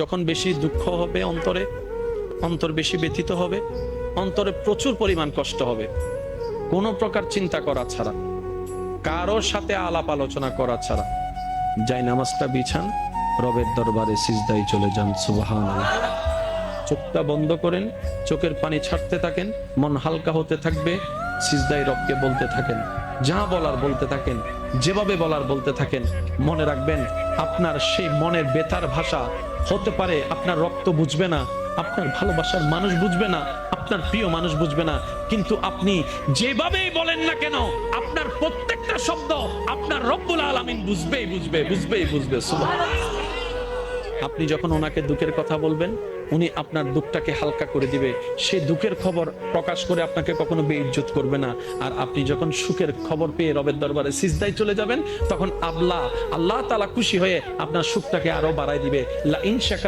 যখন বেশি দুঃখ হবে অন্তরে, অন্তর বেশি ব্যথিত হবে, অন্তরে প্রচুর পরিমাণ কষ্ট হবে, কোনো প্রকার চিন্তা করা ছাড়া, কারোর সাথে আলাপ আলোচনা করা ছাড়া যাই নামাজটা বিছান, রবের দরবারে সিজদায় চলে যান। সুবহানাল্লাহ। চোখটা বন্ধ করেন, চোখের পানি ছাড়তে থাকেন, মন হালকা হতে থাকবে, সিজদায় রবকে বলতে থাকেন, যা বলার বলতে থাকেন, যেভাবে বলার বলতে থাকেন। মনে রাখবেন, আপনার সেই মনের বেতার ভাষা হতে পারে আপনার রক্ত বুঝবে না, আপনার ভালোবাসার মানুষ বুঝবে না, আপনার প্রিয় মানুষ বুঝবে না, কিন্তু আপনি যেভাবেই বলেন না কেন, আপনার প্রত্যেকটা শব্দ আপনার রব্বুল আলামিন বুঝবেই বুঝবে। সুবহানাল্লাহ। আপনি যখন ওনাকে দুঃখের কথা বলবেন, উনি আপনার দুঃখটাকে হালকা করে দিবে। সেই দুঃখের খবর প্রকাশ করে আপনাকে কখনো বেইজ্জত করবে না। আর আপনি যখন সুখের খবর পেয়ে রবের দরবারে সিজদায় চলে যাবেন, তখন আল্লাহ তাআলা খুশি হয়ে আপনার সুখটাকে আরো বাড়ায় দিবে। লা ইন শাকার